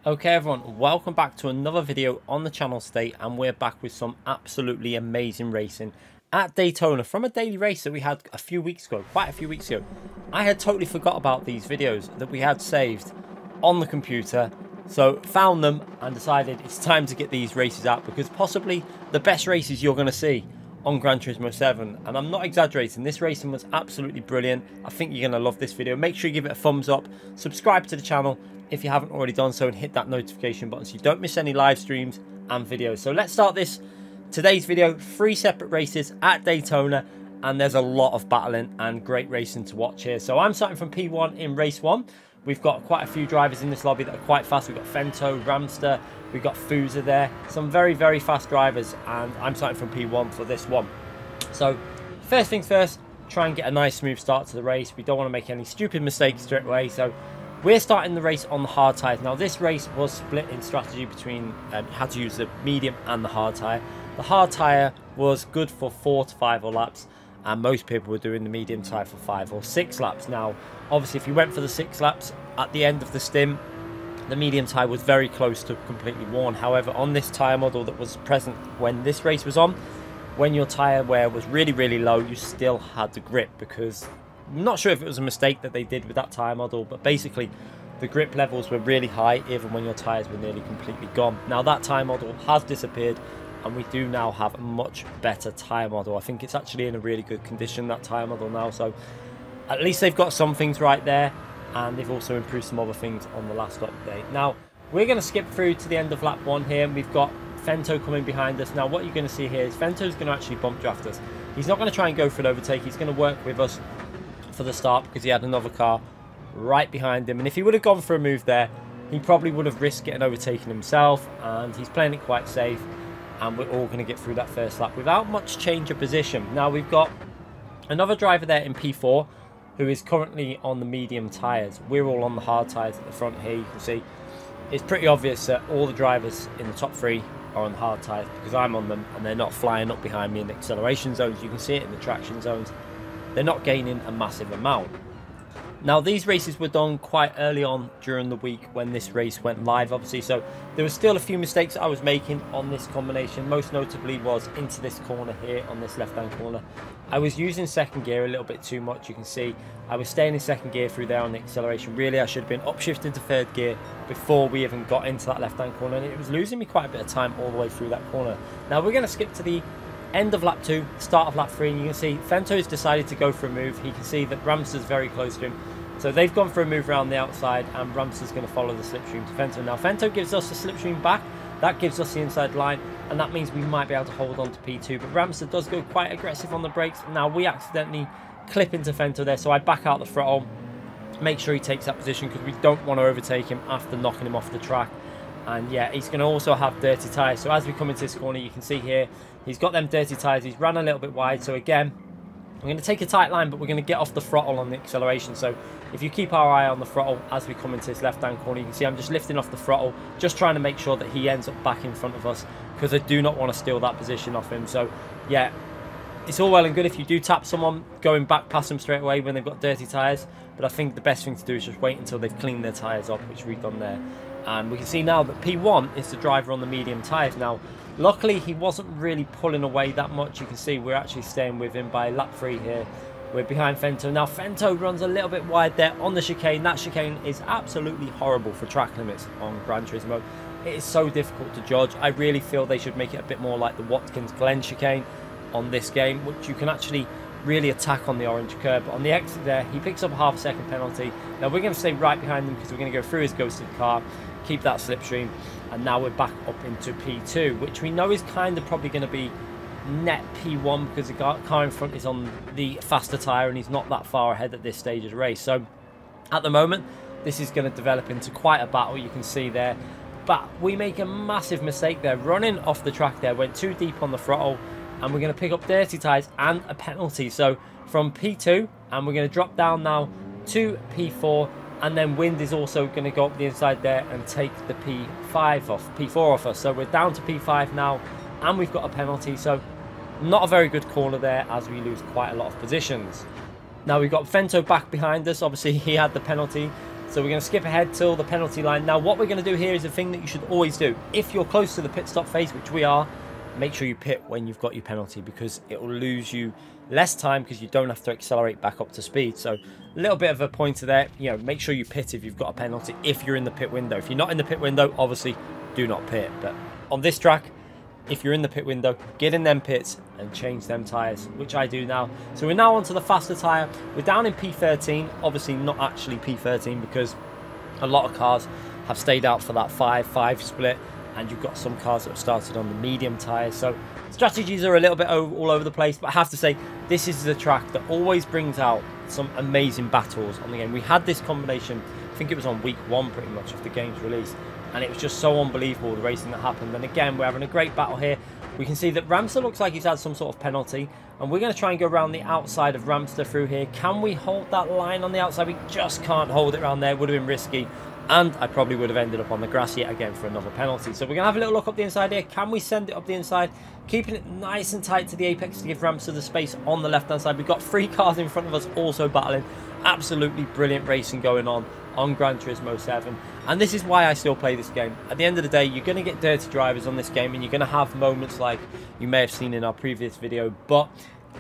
Okay everyone, welcome back to another video on the channel today, and we're back with some absolutely amazing racing at Daytona from a daily race that we had a few weeks ago, quite a few weeks ago. I had totally forgot about these videos that we had saved on the computer, so found them and decided it's time to get these races out because possibly the best races you're going to see on Gran Turismo 7, and I'm not exaggerating. This racing was absolutely brilliant. I think you're going to love this video. Make sure you give it a thumbs up, subscribe to the channel if you haven't already done so, and hit that notification button so you don't miss any live streams and videos. So let's start today's video. 3 separate races at Daytona, and there's a lot of battling and great racing to watch here. So I'm starting from P1 in race 1. We've got quite a few drivers in this lobby that are quite fast. We've got Fento, Ramster, we've got Fuza there. Some very, very fast drivers, and I'm starting from P1 for this one. So first things first, try and get a nice smooth start to the race. We don't want to make any stupid mistakes straight away. So we're starting the race on the hard tyres. Now this race was split in strategy between how to use the medium and the hard tyre. The hard tyre was good for 4 to 5 laps, and most people were doing the medium tyre for 5 or 6 laps. Now obviously if you went for the 6 laps at the end of the stim, the medium tyre was very close to completely worn. However, on this tyre model that was present when this race was on, when your tyre wear was really, really low, you still had the grip, because I'm not sure if it was a mistake that they did with that tyre model, but basically the grip levels were really high even when your tyres were nearly completely gone. Now that tyre model has disappeared, and we do now have a much better tyre model. I think it's actually in a really good condition, that tyre model now, so at least they've got some things right there, and they've also improved some other things on the last update. Now we're going to skip through to the end of lap 1 here, and we've got Fento coming behind us. Now what you're going to see here is Fento's going to actually bump draft us. He's not going to try and go for an overtake. He's going to work with us for the start because he had another car right behind him, and if he would have gone for a move there, he probably would have risked getting overtaken himself, and he's playing it quite safe, and we're all going to get through that first lap without much change of position. Now we've got another driver there in P4 who is currently on the medium tyres. We're all on the hard tyres at the front here. You can see it's pretty obvious that all the drivers in the top 3 are on hard tyres because I'm on them, and they're not flying up behind me in the acceleration zones. You can see it in the traction zones. They're not gaining a massive amount. Now these races were done quite early on during the week when this race went live, obviously, so there was still a few mistakes that I was making on this combination. Most notably was into this corner here, on this left hand corner. I was using second gear a little bit too much. You can see I was staying in second gear through there on the acceleration. Really I should have been upshifting to third gear before we even got into that left hand corner, and it was losing me quite a bit of time all the way through that corner. Now we're going to skip to the end of lap 2, start of lap 3, and you can see Fento's decided to go for a move. He can see that Ramster's very close to him, so they've gone for a move around the outside, and Ramster's going to follow the slipstream to Fento. Now Fento gives us the slipstream back, that gives us the inside line, and that means we might be able to hold on to P2, but Ramster does go quite aggressive on the brakes. Now we accidentally clip into Fento there, so I back out the throttle, make sure he takes that position because we don't want to overtake him after knocking him off the track. And yeah, he's going to also have dirty tyres, so as we come into this corner, you can see here he's got them dirty tyres. He's ran a little bit wide, so again I'm going to take a tight line, but we're going to get off the throttle on the acceleration. So if you keep our eye on the throttle as we come into this left hand corner, you can see I'm just lifting off the throttle, just trying to make sure that he ends up back in front of us, because I do not want to steal that position off him. So yeah, it's all well and good if you do tap someone going back past them straight away when they've got dirty tyres, but I think the best thing to do is just wait until they've cleaned their tyres off, which we've done there. And we can see now that P1 is the driver on the medium tyres. Now luckily he wasn't really pulling away that much. You can see we're actually staying with him by lap 3 here. We're behind Fento. Now Fento runs a little bit wide there on the chicane. That chicane is absolutely horrible for track limits on Gran Turismo. It is so difficult to judge. I really feel they should make it a bit more like the Watkins Glen chicane on this game, which you can actually really attack on the orange curb. But on the exit there, he picks up a ½ second penalty. Now we're going to stay right behind him because we're going to go through his ghosted car, keep that slipstream, and now we're back up into P2, which we know is kind of probably going to be net P1 because the car in front is on the faster tyre and he's not that far ahead at this stage of the race. So at the moment this is going to develop into quite a battle, you can see there, but we make a massive mistake there, running off the track there, went too deep on the throttle, and we're going to pick up dirty tyres and a penalty. So from P2, and we're going to drop down now to P4, and then wind is also going to go up the inside there and take the P4 off us. So we're down to P5 now, and we've got a penalty. So not a very good corner there as we lose quite a lot of positions. Now we've got Fento back behind us. Obviously he had the penalty. So we're going to skip ahead till the penalty line. Now what we're going to do here is a thing that you should always do. If you're close to the pit stop phase, which we are, make sure you pit when you've got your penalty, because it will lose you less time because you don't have to accelerate back up to speed. So a little bit of a pointer there, you know, make sure you pit if you've got a penalty, if you're in the pit window. If you're not in the pit window, obviously do not pit. But on this track, if you're in the pit window, get in them pits and change them tyres, which I do now. So we're now onto the faster tyre. We're down in P13, obviously not actually P13 because a lot of cars have stayed out for that 5-5 split, and you've got some cars that have started on the medium tyres. So strategies are a little bit all over the place, but I have to say, this is the track that always brings out some amazing battles on the game. We had this combination, I think it was on week 1 pretty much of the game's release, and it was just so unbelievable, the racing that happened. And again, we're having a great battle here. We can see that Ramster looks like he's had some sort of penalty, and we're going to try and go around the outside of Ramster through here. Can we hold that line on the outside? We just can't hold it around there. Would have been risky, and I probably would have ended up on the grass yet again for another penalty. So we're going to have a little look up the inside here. Can we send it up the inside, keeping it nice and tight to the apex to give Ramster the space on the left hand side? We've got 3 cars in front of us also battling. Absolutely brilliant racing going on Gran Turismo 7, and this is why I still play this game. At the end of the day, you're going to get dirty drivers on this game, and you're going to have moments like you may have seen in our previous video, but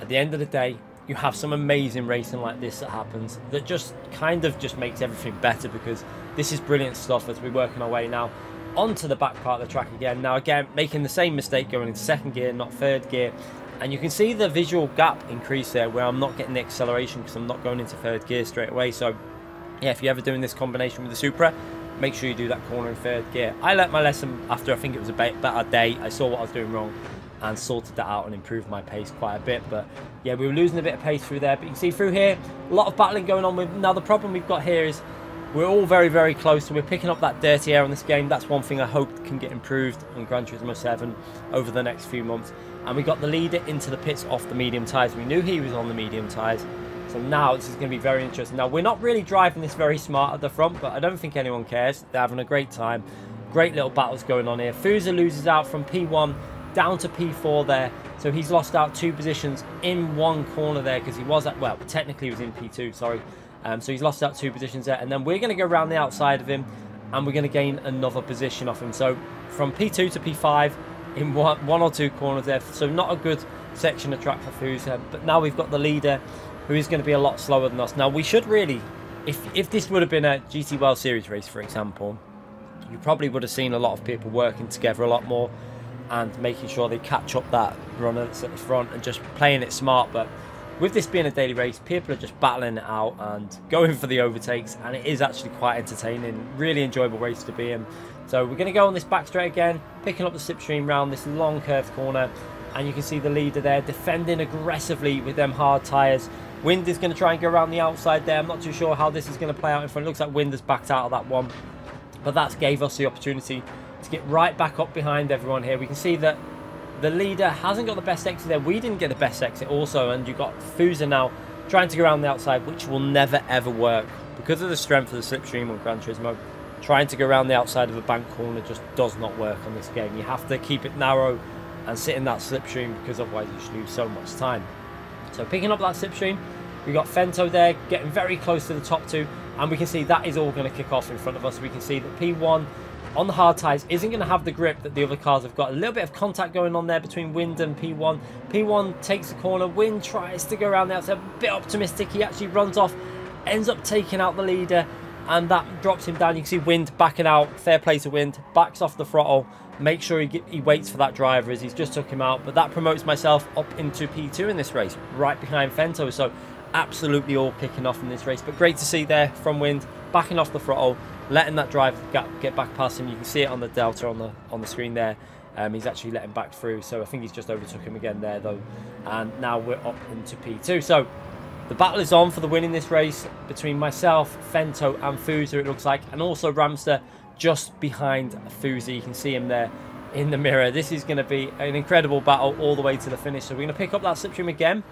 at the end of the day, you have some amazing racing like this that happens that just kind of just makes everything better, because this is brilliant stuff as we're working our way now onto the back part of the track again. Now again, making the same mistake going into 2nd gear, not 3rd gear, and you can see the visual gap increase there where I'm not getting the acceleration because I'm not going into 3rd gear straight away. So yeah, if you're ever doing this combination with the Supra, make sure you do that corner in 3rd gear. I learnt my lesson after I think it was a better day. I saw what I was doing wrong and sorted that out and improved my pace quite a bit. But yeah, we were losing a bit of pace through there. But you can see through here, a lot of battling going on with. Now the problem we've got here is we're all very, very close. So we're picking up that dirty air on this game. That's one thing I hope can get improved on Gran Turismo 7 over the next few months. And we got the leader into the pits off the medium tyres. We knew he was on the medium tyres. So now this is going to be very interesting. Now we're not really driving this very smart at the front, but I don't think anyone cares. They're having a great time. Great little battles going on here. Fusa loses out from P1 down to P4 there. So he's lost out 2 positions in one corner there because he was at, well, technically he was in P2, sorry. So he's lost out 2 positions there. And then we're going to go around the outside of him and we're going to gain another position off him. So from P2 to P5 in one or 2 corners there. So not a good section of track for Fusa. But now we've got the leader, who is going to be a lot slower than us. Now, we should really, if this would have been a GT World Series race, for example, you probably would have seen a lot of people working together a lot more and making sure they catch up that runner that's at the front and just playing it smart. But with this being a daily race, people are just battling it out and going for the overtakes, and it is actually quite entertaining. Really enjoyable race to be in. So we're going to go on this back straight again, picking up the slipstream round this long curved corner, and you can see the leader there defending aggressively with them hard tyres. Wind is going to try and go around the outside there. I'm not too sure how this is going to play out in front. It looks like Wind has backed out of that one. But that gave us the opportunity to get right back up behind everyone here. We can see that the leader hasn't got the best exit there. We didn't get the best exit also. And you've got Fusa now trying to go around the outside, which will never ever work. Because of the strength of the slipstream on Gran Turismo, trying to go around the outside of a bank corner just does not work on this game. You have to keep it narrow and sit in that slipstream, because otherwise you just lose so much time. So picking up that slipstream, we've got Fento there getting very close to the top 2, and we can see that is all going to kick off in front of us. We can see that P1 on the hard tyres isn't going to have the grip that the other cars have got. A little bit of contact going on there between Wind and P1. P1 takes the corner. Wind tries to go around the outside. A bit optimistic. He actually runs off, ends up taking out the leader, and that drops him down. You can see Wind backing out. Fair play to Wind. Backs off the throttle. Make sure he waits for that driver as he's just took him out. But that promotes myself up into P2 in this race, right behind Fento. So absolutely all kicking off in this race. But great to see there from Wind, backing off the throttle, letting that driver get back past him. You can see it on the delta on the screen there. He's actually letting back through. So I think he's just overtook him again there though. And now we're up into P2. So the battle is on for the win in this race between myself, Fento and Fusa, it looks like, and also Ramster just behind Fusa. You can see him there in the mirror. This is going to be an incredible battle all the way to the finish. So we're going to pick up that slipstream again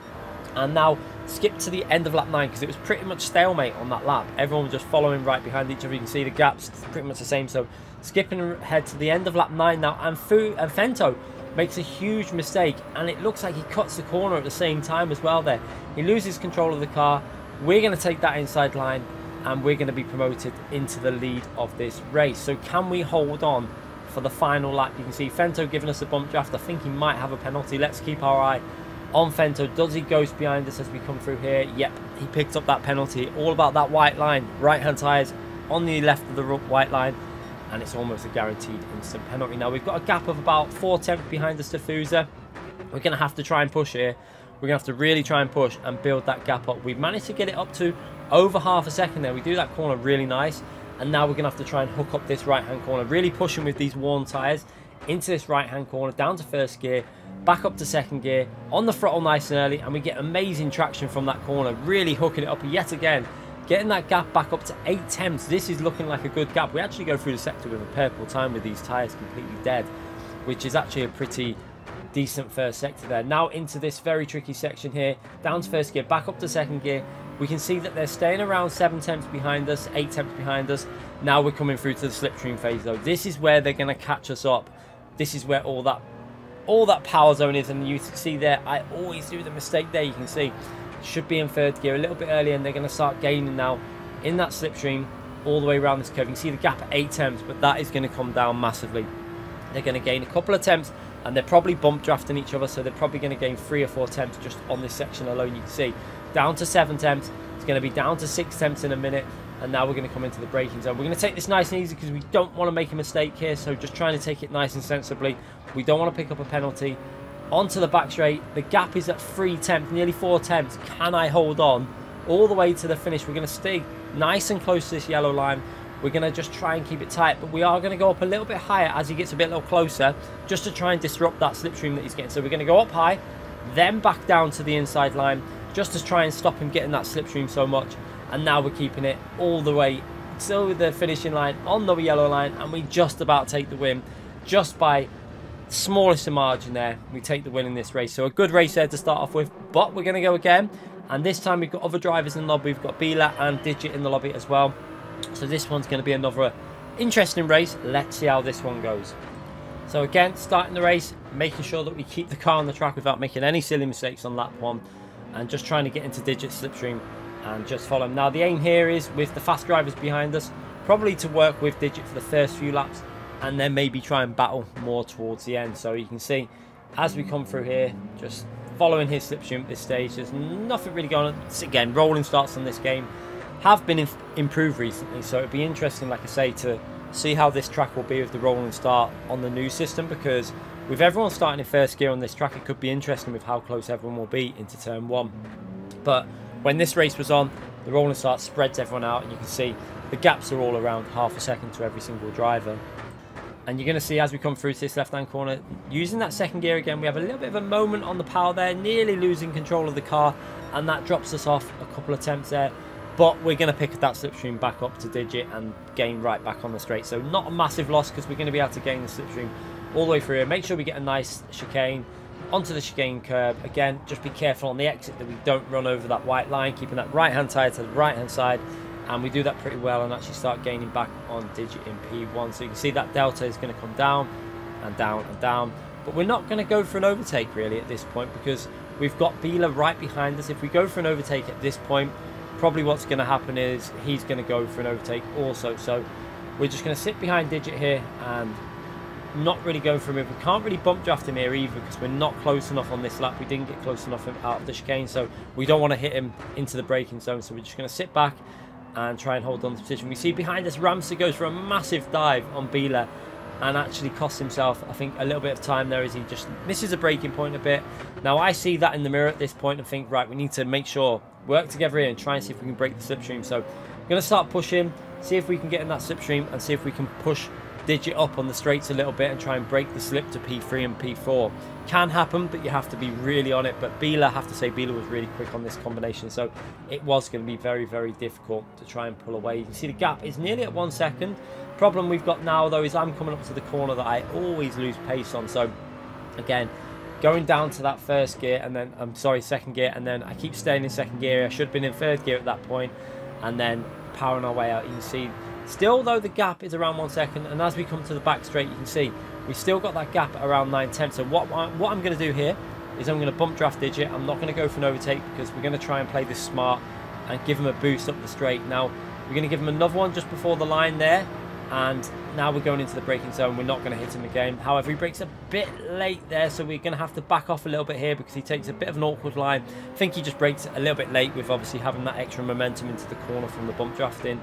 and now skip to the end of lap 9, because it was pretty much stalemate on that lap. Everyone was just following right behind each other. You can see the gaps pretty much the same. So skipping ahead to the end of lap 9 now, and Fento makes a huge mistake, and it looks like he cuts the corner at the same time as well there. He loses control of the car. We're going to take that inside line, and we're going to be promoted into the lead of this race. So can we hold on for the final lap? You can see Fento giving us a bump draft. I think he might have a penalty. Let's keep our eye on Fento. Does he ghost behind us as we come through here? Yep, he picked up that penalty. All about that white line. Right hand tyres on the left of the white line, and it's almost a guaranteed instant penalty. Now we've got a gap of about 4 tenths behind us to Fusa. We're going to have to try and push here. We're going to have to really try and push and build that gap up. We've managed to get it up to over half a second there. We do that corner really nice, and now we're going to have to try and hook up this right hand corner, really pushing with these worn tyres into this right hand corner, down to first gear, back up to second gear, on the throttle nice and early, and we get amazing traction from that corner, really hooking it up yet again, getting that gap back up to 8 tenths. This is looking like a good gap. We actually go through the sector with a purple time with these tyres completely dead, which is actually a pretty decent first sector there. Now into this very tricky section here, down to first gear, back up to second gear. We can see that they're staying around 7 tenths behind us, 8 tenths behind us. Now we're coming through to the slipstream phase though. This is where they're going to catch us up. This is where all that power zone is, and you see there, I always do the mistake there. You can see should be in third gear a little bit earlier, and they're going to start gaining now in that slipstream all the way around this curve. You can see the gap at 8 tenths, but that is going to come down massively. They're going to gain a couple of tenths, and they're probably bump drafting each other, so they're probably going to gain 3 or 4 tenths just on this section alone. You can see down to 7 tenths. It's going to be down to 6 tenths in a minute, and now we're going to come into the braking zone. We're going to take this nice and easy because we don't want to make a mistake here, so just trying to take it nice and sensibly. We don't want to pick up a penalty. Onto the back straight. The gap is at 3 tenths, nearly 4 tenths. Can I hold on all the way to the finish? We're going to stay nice and close to this yellow line. We're going to just try and keep it tight, but we are going to go up a little bit higher as he gets a little closer, just to try and disrupt that slipstream that he's getting. So we're going to go up high, then back down to the inside line, just to try and stop him getting that slipstream so much. And now we're keeping it all the way to the finishing line on the yellow line, and we just about take the win, just by smallest margin there. We take the win in this race. So a good race there to start off with, but we're going to go again, and this time we've got other drivers in the lobby. We've got Bila and Digit in the lobby as well. So this one's going to be another interesting race. Let's see how this one goes. So again, starting the race, making sure that we keep the car on the track without making any silly mistakes on lap 1, and just trying to get into Digit slipstream and just follow him. Now the aim here is, with the fast drivers behind us, probably to work with Digit for the first few laps, and then maybe try and battle more towards the end. So you can see as we come through here, just following his slipstream at this stage. There's nothing really going on. It's, again, rolling starts on this game have been improved recently, so it'd be interesting, like I say, to see how this track will be with the rolling start on the new system, because with everyone starting in first gear on this track, it could be interesting with how close everyone will be into turn 1. But when this race was on, the rolling start spreads everyone out, and you can see the gaps are all around half a second to every single driver. And you're going to see as we come through to this left-hand corner, using that second gear again, we have a little bit of a moment on the power there, nearly losing control of the car, and that drops us off a couple of attempts there. But we're going to pick that slipstream back up to Digit and gain right back on the straight. So not a massive loss, because we're going to be able to gain the slipstream all the way through here. Make sure we get a nice chicane onto the chicane curb. Again, just be careful on the exit that we don't run over that white line, keeping that right-hand tyre to the right-hand side. And we do that pretty well and actually start gaining back on Digit in P1. So you can see that delta is going to come down and down and down. But we're not going to go for an overtake really at this point, because we've got Bila right behind us. If we go for an overtake at this point, probably what's going to happen is he's going to go for an overtake also. So we're just going to sit behind Digit here and not really go for a move. We can't really bump draft him here either, because we're not close enough on this lap. We didn't get close enough out of the chicane, so we don't want to hit him into the braking zone. So we're just going to sit back and try and hold on to the position. We see behind us Ramsey goes for a massive dive on Bila and actually costs himself, I think, a little bit of time there as he just misses a braking point a bit. Now I see that in the mirror at this point and think, right, we need to make sure, work together here and try and see if we can break the slipstream. So I'm going to start pushing, see if we can get in that slipstream and see if we can push Digit up on the straights a little bit and try and break the slip to P3 and P4. Can happen, but you have to be really on it. But Bila, I have to say, Bila was really quick on this combination, so it was going to be very, very difficult to try and pull away. You can see the gap is nearly at 1 second. Problem we've got now, though, is I'm coming up to the corner that I always lose pace on. So, again, going down to that first gear, and then, second gear, and then I keep staying in second gear. I should have been in third gear at that point, and then powering our way out. You can see, still, though, the gap is around 1 second, and as we come to the back straight, you can see we've still got that gap at around 9 tenths. So what I'm going to do here is I'm going to bump draft Digit. I'm not going to go for an overtake, because we're going to try and play this smart and give him a boost up the straight. Now, We're going to give him another one just before the line there. And now we're going into the braking zone. We're not going to hit him again. However, he brakes a bit late there, so we're going to have to back off a little bit here because he takes a bit of an awkward line. I think he just brakes a little bit late with obviously having that extra momentum into the corner from the bump drafting.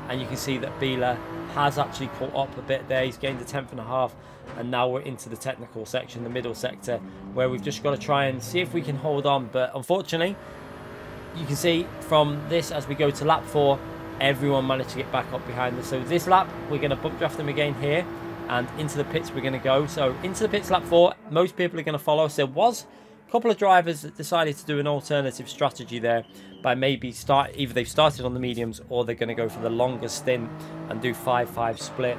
And you can see that Bieler has actually caught up a bit there. He's gained a tenth and a half. And now we're into the technical section, the middle sector, where we've just got to try and see if we can hold on. But unfortunately, you can see from this as we go to lap 4, everyone managed to get back up behind us. So this lap, we're going to bump draft them again here, and into the pits we're going to go. So into the pits lap 4, most people are going to follow us. There was a couple of drivers that decided to do an alternative strategy there by maybe either they've started on the mediums or they're going to go for the longer stint and do 5-5 split.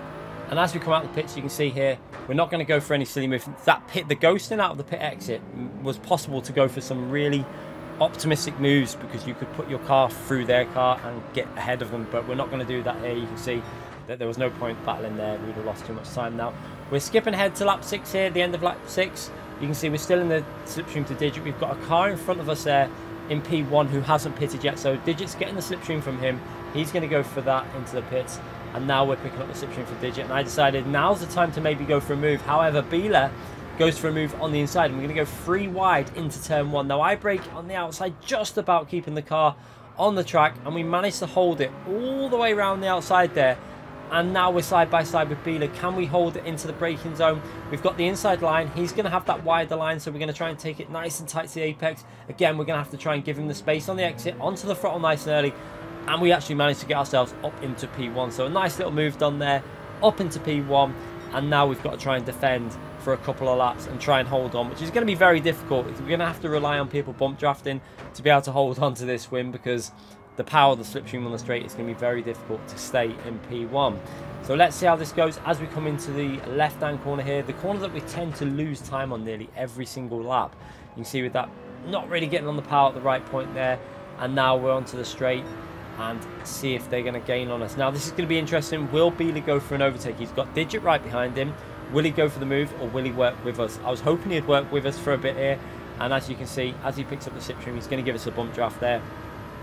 And as we come out of the pits, you can see here, we're not going to go for any silly movements. That pit, the ghosting out of the pit exit was possible to go for some really optimistic moves because you could put your car through their car and get ahead of them, but we're not going to do that here. You can see that there was no point battling there. We'd have lost too much time. Now we're skipping ahead to lap 6 here, the end of lap 6. You can see we're still in the slipstream to Digit. We've got a car in front of us there in P1 who hasn't pitted yet, so Digit's getting the slipstream from him. He's going to go for that into the pits, and now we're picking up the slipstream for Digit, and I decided now's the time to maybe go for a move. However, Bieler goes for a move on the inside, and we're going to go 3 wide into turn 1. Now I brake on the outside, just about keeping the car on the track, and we managed to hold it all the way around the outside there. And now we're side by side with Bieler. Can we hold it into the braking zone? We've got the inside line. He's going to have that wider line, so we're going to try and take it nice and tight to the apex. Again, we're going to have to try and give him the space on the exit, onto the throttle nice and early, and we actually managed to get ourselves up into P1. So a nice little move done there, up into P1, and now we've got to try and defend for a couple of laps and try and hold on, which is going to be very difficult. We're going to have to rely on people bump drafting to be able to hold on to this win, because the power of the slipstream on the straight is going to be very difficult to stay in P1. So let's see how this goes as we come into the left-hand corner here, the corner that we tend to lose time on nearly every single lap. You can see with that not really getting on the power at the right point there, and now we're onto the straight and see if they're going to gain on us. Now this is going to be interesting. Will Bieler go for an overtake? He's got Digit right behind him. Will he go for the move, or will he work with us? I was hoping he'd work with us for a bit here, and as you can see, as he picks up the slipstream, he's going to give us a bump draft there,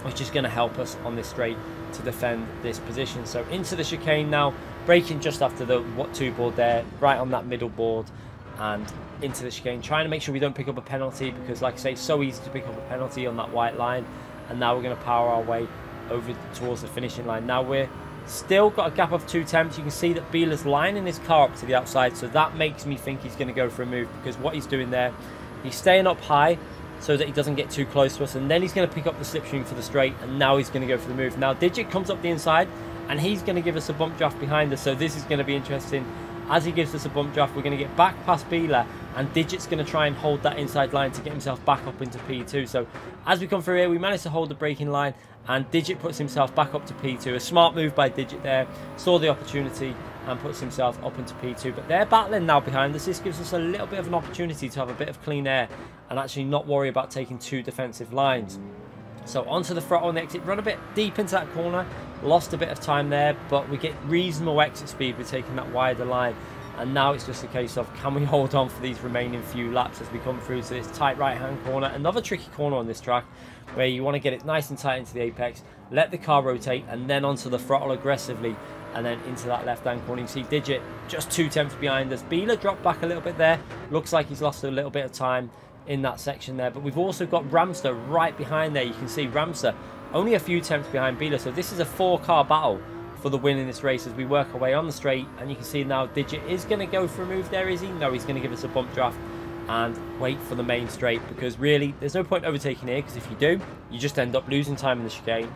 which is going to help us on this straight to defend this position. So into the chicane now, braking just after the 2 board there, right on that middle board, and into the chicane, trying to make sure we don't pick up a penalty, because like I say, it's so easy to pick up a penalty on that white line. And now we're going to power our way over towards the finishing line. Now we're still got a gap of 2 tenths. You can see that Bieler's lining his car up to the outside, so that makes me think he's going to go for a move, because what he's doing there, he's staying up high so that he doesn't get too close to us, and then he's going to pick up the slipstream for the straight, and now he's going to go for the move. Now Digit comes up the inside, and he's going to give us a bump draft behind us, so this is going to be interesting. As he gives us a bump draft, we're going to get back past Bieler, and Digit's going to try and hold that inside line to get himself back up into P2. So as we come through here, we managed to hold the braking line, and Digit puts himself back up to P2. A smart move by Digit there, saw the opportunity and puts himself up into P2. But they're battling now behind us. This gives us a little bit of an opportunity to have a bit of clean air and actually not worry about taking 2 defensive lines. So onto the throttle and the exit, run a bit deep into that corner, lost a bit of time there, but we get reasonable exit speed with taking that wider line. And now it's just a case of, can we hold on for these remaining few laps as we come through to this tight right-hand corner. Another tricky corner on this track where you want to get it nice and tight into the apex, let the car rotate, and then onto the throttle aggressively, and then into that left-hand corner. You can see Digit just 2 tenths behind us. Bieler dropped back a little bit there. Looks like he's lost a little bit of time in that section there. But we've also got Ramster right behind there. You can see Ramster only a few tenths behind Bieler. So this is a 4-car battle for the win in this race as we work our way on the straight. And you can see now Digit is going to go for a move there, is he? No, he's going to give us a bump draft and wait for the main straight, because really there's no point overtaking here, because if you do, you just end up losing time in the chicane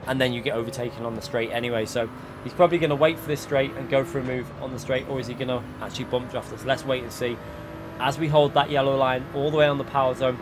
and then you get overtaken on the straight anyway. So he's probably going to wait for this straight and go for a move on the straight, or is he going to actually bump draft us? Let's wait and see. As we hold that yellow line all the way on the power zone,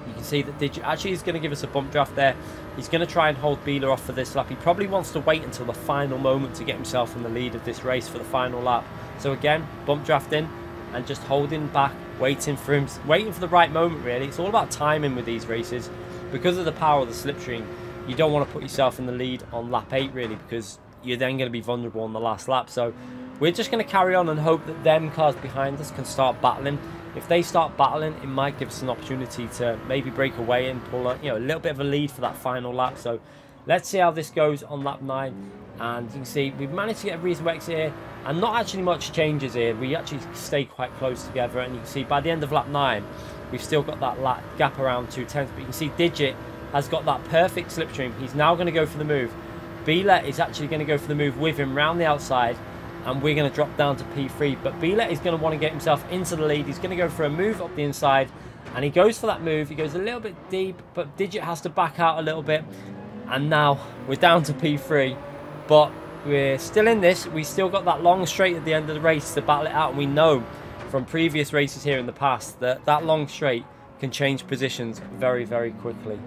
you can see that Digit actually is going to give us a bump draft there. He's going to try and hold Bieler off for this lap. He probably wants to wait until the final moment to get himself in the lead of this race for the final lap. So again, bump drafting and just holding back, waiting for him, waiting for the right moment really. It's all about timing with these races. Because of the power of the slipstream, you don't want to put yourself in the lead on lap 8 really, because you're then going to be vulnerable on the last lap. So we're just going to carry on and hope that them cars behind us can start battling. If they start battling, it might give us an opportunity to maybe break away and pull a little bit of a lead for that final lap. So Let's see how this goes on lap 9. And you can see we've managed to get a reasonable exit here, and not actually much changes here. We actually stay quite close together, and you can see by the end of lap 9 we've still got that gap around 2/10, but you can see Digit has got that perfect slipstream. He's now going to go for the move. Bila is actually going to go for the move with him round the outside, and we're going to drop down to P3, but Bila is going to want to get himself into the lead. He's going to go for a move up the inside, and he goes for that move. He goes a little bit deep, but Digit has to back out a little bit, and now we're down to P3. But we're still in this. We still got that long straight at the end of the race to battle it out. And we know from previous races here in the past that that long straight can change positions very, very quickly.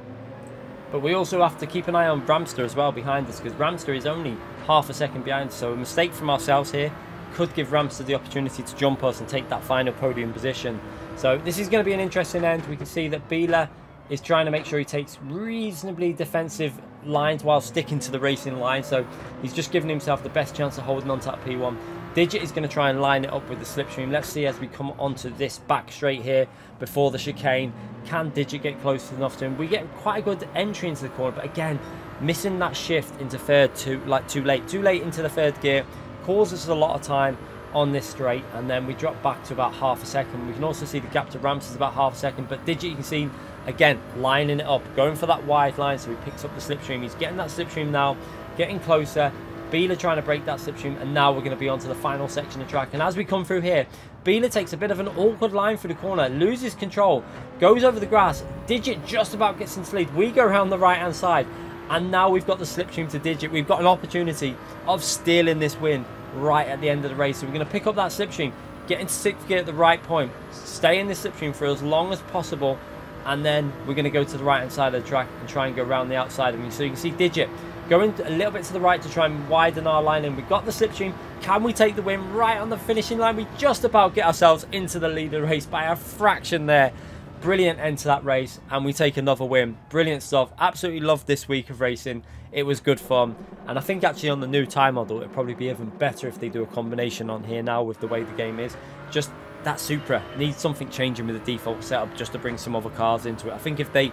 But we also have to keep an eye on Ramster as well behind us, because Ramster is only half a second behind. So a mistake from ourselves here could give Ramster the opportunity to jump us and take that final podium position. So this is going to be an interesting end. We can see that Bila is trying to make sure he takes reasonably defensive lines while sticking to the racing line. So he's just giving himself the best chance of holding on to that P1. Digit is going to try and line it up with the slipstream. Let's see as we come onto this back straight here before the chicane. Can Digit get close enough to him? We get quite a good entry into the corner, but again, missing that shift into third too late into the third gear causes us a lot of time on this straight, and then we drop back to about half a second. We can also see the gap to Ramps is about half a second, but Digit, you can see again lining it up, going for that wide line, so he picks up the slipstream. He's getting that slipstream now, getting closer. Bila trying to break that slipstream, and now we're going to be onto the final section of track. And as we come through here, Bila takes a bit of an awkward line through the corner, loses control, goes over the grass. Digit just about gets into the lead. We go around the right hand side, and now we've got the slipstream to Digit. We've got an opportunity of stealing this win right at the end of the race. So we're going to pick up that slipstream, get into 6th gear at the right point, stay in this slipstream for as long as possible, and then we're going to go to the right hand side of the track and try and go around the outside of me. So you can see Digit going a little bit to the right to try and widen our line, and we've got the slipstream. Can we take the win right on the finishing line? We just about get ourselves into the lead of the race by a fraction there. Brilliant end to that race, and we take another win. Brilliant stuff. Absolutely loved this week of racing. It was good fun, and I think actually on the new time model it'd probably be even better if they do a combination on here now with the way the game is. Just that Supra needs something changing with the default setup just to bring some other cars into it. I think if they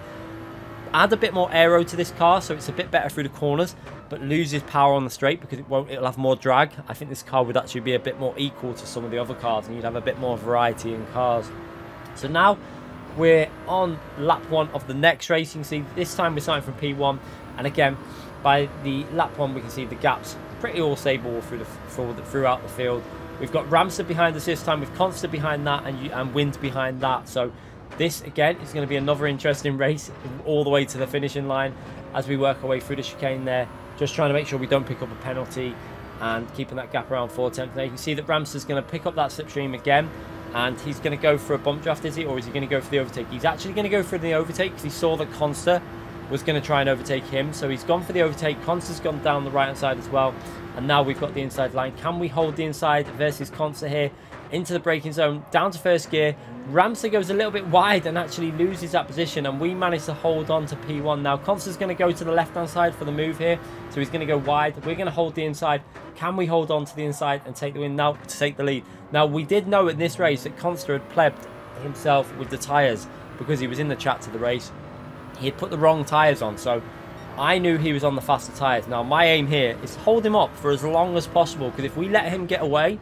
add a bit more aero to this car so it's a bit better through the corners but loses power on the straight because it'll have more drag, I think this car would actually be a bit more equal to some of the other cars, and you'd have a bit more variety in cars. So now we're on lap 1 of the next race. You can see this time we're starting from P1, and again by the lap 1 we can see the gaps pretty all stable throughout the field. We've got Ramster behind us this time, with Consta behind that, and Wind behind that. So this again is going to be another interesting race all the way to the finishing line as we work our way through the chicane there, just trying to make sure we don't pick up a penalty and keeping that gap around 4/10. Now you can see that Ramster's going to pick up that slipstream again, and he's going to go for a bump draft, is he, or is he going to go for the overtake? He's actually going to go for the overtake because he saw that Consta was going to try and overtake him, so he's gone for the overtake. Consta's gone down the right hand side as well, and now we've got the inside line. Can we hold the inside versus Consta here into the braking zone, down to 1st gear? Ramster goes a little bit wide and actually loses that position, and we manage to hold on to P1. Now Consta's going to go to the left hand side for the move here, so he's going to go wide. We're going to hold the inside. Can we hold on to the inside and take the win now to take the lead? Now we did know in this race that Consta had plebbed himself with the tyres because he was in the chat to the race. He had put the wrong tyres on, so I knew he was on the faster tyres. Now my aim here is to hold him up for as long as possible, because if we let him get away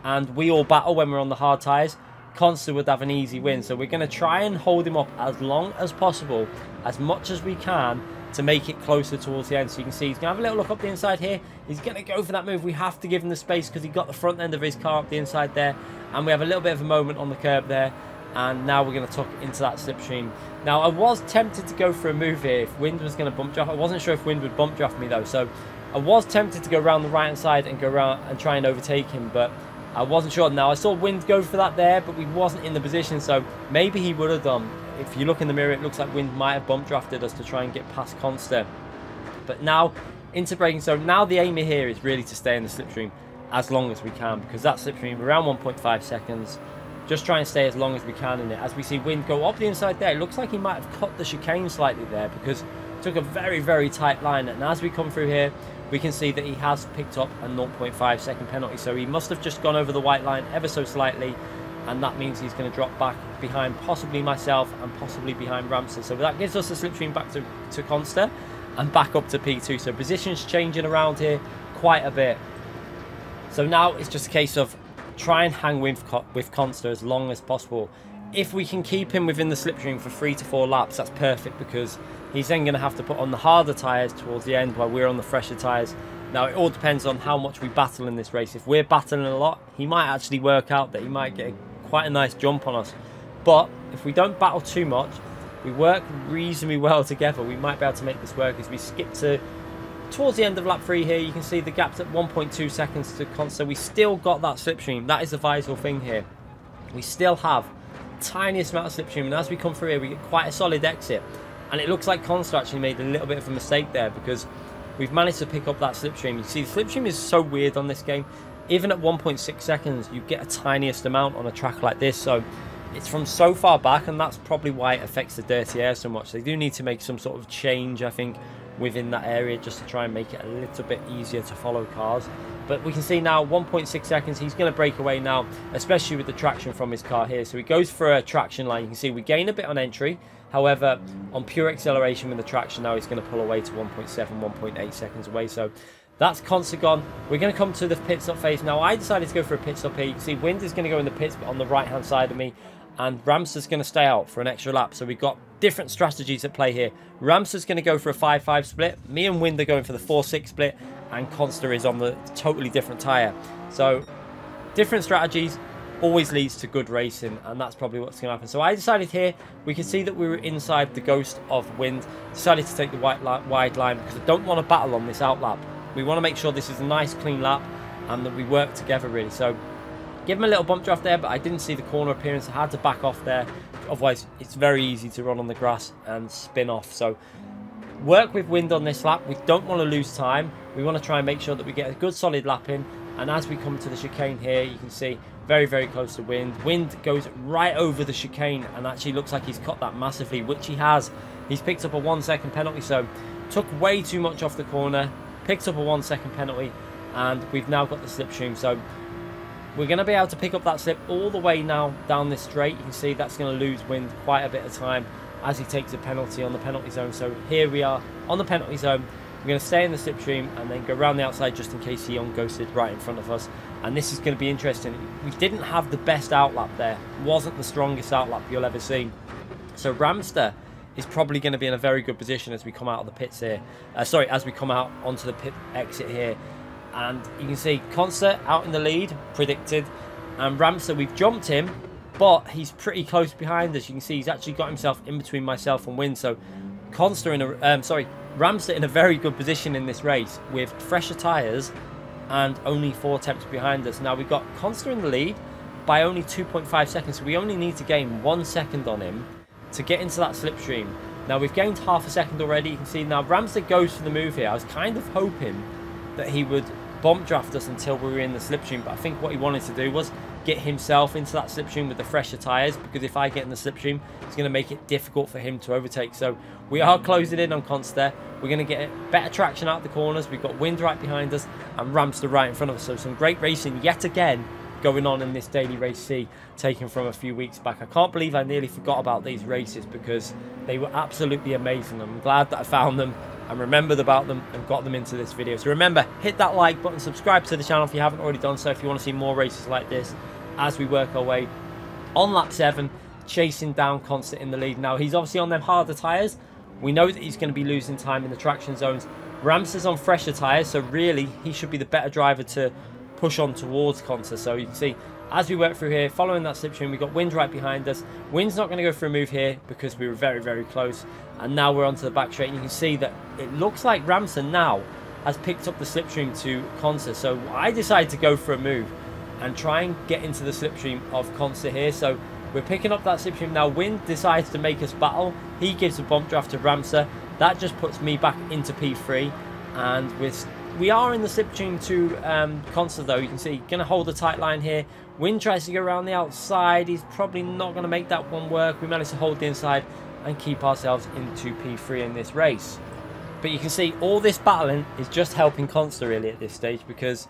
and we all battle when we're on the hard tyres, Consta would have an easy win. So we're going to try and hold him up as long as possible, as much as we can, to make it closer towards the end. So you can see he's going to have a little look up the inside here. He's going to go for that move. We have to give him the space because he got the front end of his car up the inside there, and we have a little bit of a moment on the curb there, and now we're going to tuck into that slipstream. Now I was tempted to go for a move here if Wind was going to bump draft. I wasn't sure if Wind would bump draft me though, so I was tempted to go around the right hand side and go around and try and overtake him, but I wasn't sure. Now I saw Wind go for that there, but we wasn't in the position, so maybe he would have done. If you look in the mirror, it looks like Wind might have bump drafted us to try and get past Consta. But now into braking, so now the aim here is really to stay in the slipstream as long as we can, because that slipstream around 1.5 seconds. Just try and stay as long as we can in it. As we see Wind go up the inside there, it looks like he might have cut the chicane slightly there because it took a very, very tight line. And as we come through here, we can see that he has picked up a 0.5 second penalty. So he must have just gone over the white line ever so slightly, and that means he's going to drop back behind possibly myself and possibly behind Ramster. So that gives us a slipstream back to Consta. and back up to P2. So positions changing around here quite a bit. So now it's just a case of try and hang with Consta as long as possible. If we can keep him within the slipstream for 3 to 4 laps, that's perfect, because he's then going to have to put on the harder tyres towards the end while we're on the fresher tyres. Now, it all depends on how much we battle in this race. If we're battling a lot, he might actually work out that he might get quite a nice jump on us. But if we don't battle too much, we work reasonably well together, we might be able to make this work. As we skip to towards the end of lap 3 here, you can see the gap's at 1.2 seconds to Consta. We still got that slipstream. That is the vital thing here. We still have tiniest amount of slipstream, and as we come through here we get quite a solid exit, and it looks like Consta actually made a little bit of a mistake there, because we've managed to pick up that slipstream. You see, the slipstream is so weird on this game. Even at 1.6 seconds you get a tiniest amount on a track like this, so it's from so far back, and that's probably why it affects the dirty air so much. They do need to make some sort of change, I think, within that area, just to try and make it a little bit easier to follow cars. But we can see now 1.6 seconds, he's going to break away now, especially with the traction from his car here. So he goes for a traction line. You can see we gain a bit on entry. However, on pure acceleration with the traction now, he's going to pull away to 1.7, 1.8 seconds away. So that's Consta gone. We're going to come to the pit stop phase. Now, I decided to go for a pit stop here. You can see Wind is going to go in the pits, but on the right-hand side of me. And Ramster's going to stay out for an extra lap. So we've got different strategies at play here. Ramster's going to go for a 5-5 split. Me and Wind are going for the 4-6 split. And Consta is on the totally different tyre. So different strategies always leads to good racing, and that's probably what's going to happen. So I decided here, we can see that we were inside the ghost of Wind. Decided to take the wide line because I don't want to battle on this out lap. We want to make sure this is a nice clean lap and that we work together really. So give him a little bump draft there, but I didn't see the corner appearance. I had to back off there. Otherwise, it's very easy to run on the grass and spin off. So work with Wind on this lap. We don't want to lose time. We want to try and make sure that we get a good solid lap in. And as we come to the chicane here, you can see very, very close to Wind. Wind goes right over the chicane and actually looks like he's cut that massively, which he has. He's picked up a 1-second penalty, so took way too much off the corner, picked up a 1-second penalty, and we've now got the slipstream. So we're going to be able to pick up that slip all the way now down this straight. You can see that's going to lose Wind quite a bit of time as he takes a penalty on the penalty zone. So here we are on the penalty zone. We're going to stay in the slipstream and then go around the outside just in case he on-ghosted right in front of us. And this is going to be interesting. We didn't have the best outlap there. It wasn't the strongest outlap you'll ever see. So Ramster is probably going to be in a very good position as we come out of the pits here. As we come out onto the pit exit here. And you can see Consta out in the lead, predicted. And Ramster, we've jumped him, but he's pretty close behind us. You can see he's actually got himself in between myself and Wind. So Consta in a, Ramster in a very good position in this race with fresher tyres and only 4 attempts behind us. Now we've got Consta in the lead by only 2.5 seconds, so we only need to gain 1 second on him to get into that slipstream. Now we've gained half a second already. You can see now Ramster goes for the move here. I was kind of hoping that he would bump draft us until we were in the slipstream, but I think what he wanted to do was get himself into that slipstream with the fresher tyres, because if I get in the slipstream, it's going to make it difficult for him to overtake. So we are closing in on Consta. We're going to get better traction out of the corners. We've got Wind right behind us and Ramster right in front of us. So some great racing yet again going on in this daily race C, taken from a few weeks back. I can't believe I nearly forgot about these races because they were absolutely amazing. I'm glad that I found them and remembered about them and got them into this video. So remember, hit that like button, subscribe to the channel if you haven't already done so, if you want to see more races like this as we work our way on lap 7, chasing down Consta in the lead. Now he's obviously on them harder tyres. We know that he's going to be losing time in the traction zones. Ramster's on fresher tyres, so really he should be the better driver to push on towards Consta. So you can see as we work through here, following that slipstream, we've got Wind right behind us. Wind's not going to go for a move here because we were very, very close. And now we're onto the back straight, and you can see that it looks like Ramster now has picked up the slipstream to Consta. So I decided to go for a move and try and get into the slipstream of Consta here. So we're picking up that slipstream now. Wind decides to make us battle. He gives a bump draft to Ramster. That just puts me back into P3. And we are in the slipstream to Consta though. You can see, going to hold a tight line here. Wind tries to go around the outside. He's probably not going to make that one work. We managed to hold the inside and keep ourselves into P3 in this race. But you can see all this battling is just helping Consta really at this stage, because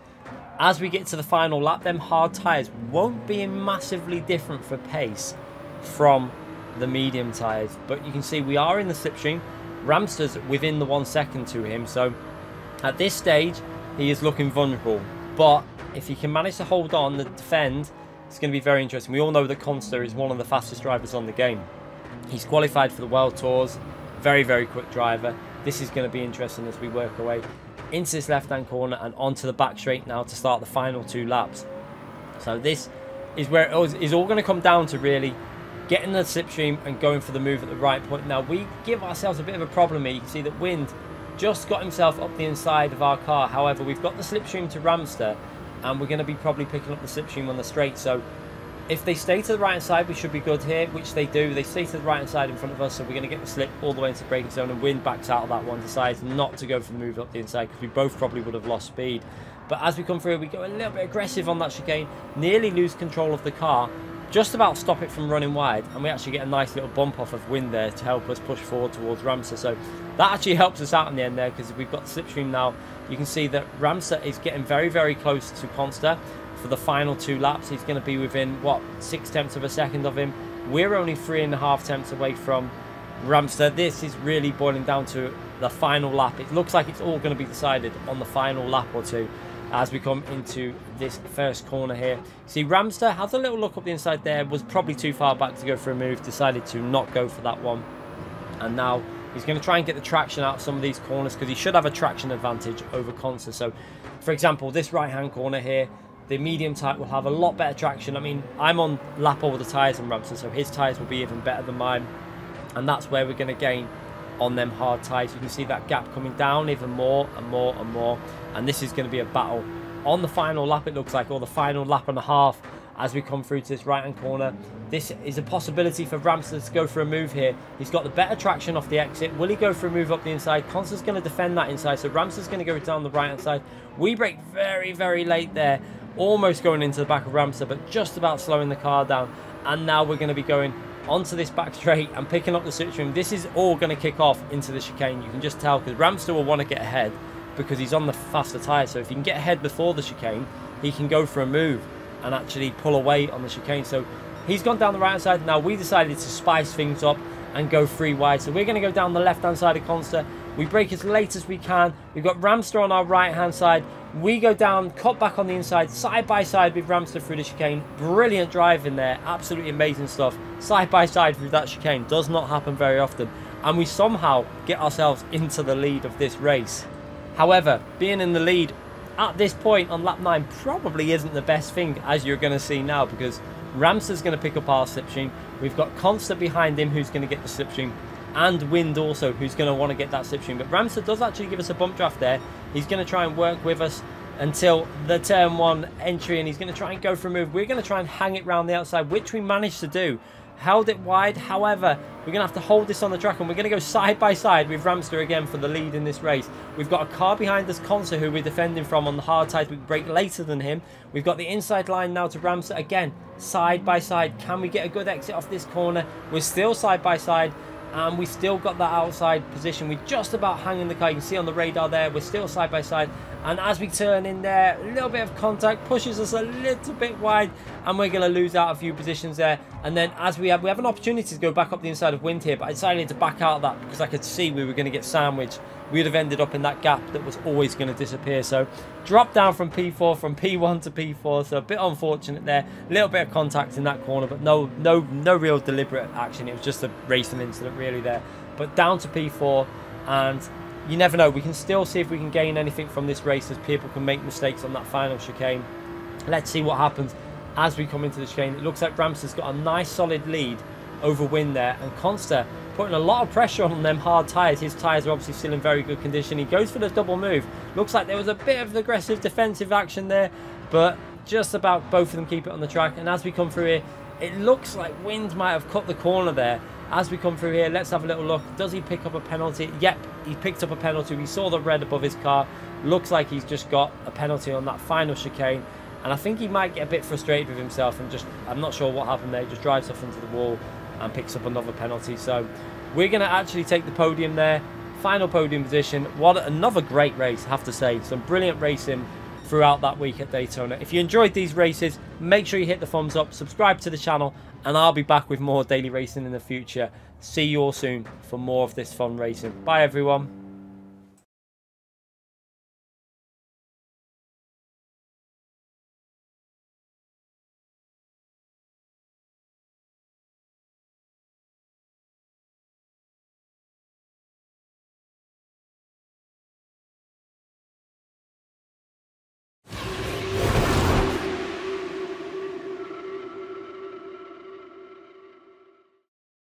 as we get to the final lap, them hard tyres won't be massively different for pace from the medium tyres. But you can see we are in the slipstream. Ramster's within the 1 second to him, so at this stage he is looking vulnerable, but if he can manage to hold on and defend, it's going to be very interesting. We all know that Corsair is one of the fastest drivers on the game. He's qualified for the World Tours, very, very quick driver. This is going to be interesting as we work our way into this left-hand corner and onto the back straight now to start the final 2 laps. So this is where it is all going to come down to really getting the slipstream and going for the move at the right point. Now we give ourselves a bit of a problem here. You can see that Wind just got himself up the inside of our car. However, we've got the slipstream to Ramster, and we're going to be probably picking up the slipstream on the straight. So if they stay to the right hand side, we should be good here, which they do. They stay to the right hand side in front of us, so we're going to get the slip all the way into the braking zone, and Wind backs out of that one, decides not to go for the move up the inside because we both probably would have lost speed. But as we come through, we go a little bit aggressive on that chicane, nearly lose control of the car, just about stop it from running wide, and we actually get a nice little bump off of Wind there to help us push forward towards Ramster. So that actually helps us out in the end there, because we've got the slipstream now. You can see that Ramster is getting very, very close to Corsair for the final 2 laps. He's going to be within, what, 0.6 of a second of him. We're only 3.5 tenths away from Ramster. This is really boiling down to the final lap. It looks like it's all going to be decided on the final lap or 2 as we come into this first corner here. See, Ramster has a little look up the inside there, was probably too far back to go for a move, decided to not go for that one. And now he's going to try and get the traction out of some of these corners, because he should have a traction advantage over Corsair. So, for example, this right-hand corner here, the medium type will have a lot better traction. I mean, I'm on lap over the tyres on Ramster, so his tyres will be even better than mine. And that's where we're going to gain on them hard tyres. You can see that gap coming down even more and more and more. And this is going to be a battle on the final lap, it looks like, or the final lap and a half as we come through to this right-hand corner. This is a possibility for Ramster to go for a move here. He's got the better traction off the exit. Will he go for a move up the inside? Corsair's going to defend that inside, so Ramster's going to go down the right-hand side. We brake very, very late there, almost going into the back of Ramster, but just about slowing the car down. And now we're going to be going onto this back straight and picking up the slipstream. This is all going to kick off into the chicane. You can just tell, because Ramster will want to get ahead because he's on the faster tyre. So if he can get ahead before the chicane, he can go for a move and actually pull away on the chicane. So he's gone down the right hand side. Now we decided to spice things up and go 3 wide. So we're going to go down the left hand side of Corsair. We brake as late as we can. We've got Ramster on our right hand side. We go down, cut back on the inside, side by side with Ramster through the chicane. Brilliant driving there, absolutely amazing stuff. Side by side through that chicane, does not happen very often. And we somehow get ourselves into the lead of this race. However, being in the lead at this point on lap 9 probably isn't the best thing, as you're going to see now, because Ramster's going to pick up our slipstream. We've got Corsair behind him who's going to get the slipstream, and Wind also who's going to want to get that slipstream. But Ramster does actually give us a bump draft there. He's going to try and work with us until the turn 1 entry, and he's going to try and go for a move. We're going to try and hang it round the outside, which we managed to do. Held it wide. However, we're going to have to hold this on the track, and we're going to go side by side with Ramster again for the lead in this race. We've got a car behind us, Corsair, who we're defending from on the hard tyres. We brake later than him. We've got the inside line now to Ramster again, side by side. Can we get a good exit off this corner? We're still side by side, and we still got that outside position. We're just about hanging the car. You can see on the radar there, we're still side by side. And as we turn in there, a little bit of contact pushes us a little bit wide, and we're going to lose out a few positions there. And then as we have an opportunity to go back up the inside of Wind here, but I decided to back out of that because I could see we were going to get sandwiched. We would have ended up in that gap that was always going to disappear. So drop down from P4, from P1 to P4. So a bit unfortunate there. A little bit of contact in that corner, but no real deliberate action. It was just a racing incident really there. But down to P4, and you never know. We can still see if we can gain anything from this race, as people can make mistakes on that final chicane. Let's see what happens as we come into the chicane. It looks like Ramster's got a nice solid lead over Wind there, and Corsair putting a lot of pressure on them hard tyres. His tyres are obviously still in very good condition. He goes for the double move. Looks like there was a bit of aggressive defensive action there, but just about both of them keep it on the track. And as we come through here, it looks like Wind might have cut the corner there. As we come through here, let's have a little look. Does he pick up a penalty? Yep, he picked up a penalty. We saw the red above his car. Looks like he's just got a penalty on that final chicane. And I think he might get a bit frustrated with himself and just, I'm not sure what happened there. He just drives off into the wall and picks up another penalty. So we're going to actually take the podium there. Final podium position. What another great race, I have to say. Some brilliant racing throughout that week at Daytona. If you enjoyed these races, make sure you hit the thumbs up, subscribe to the channel, and I'll be back with more daily racing in the future. See you all soon for more of this fun racing. Bye everyone.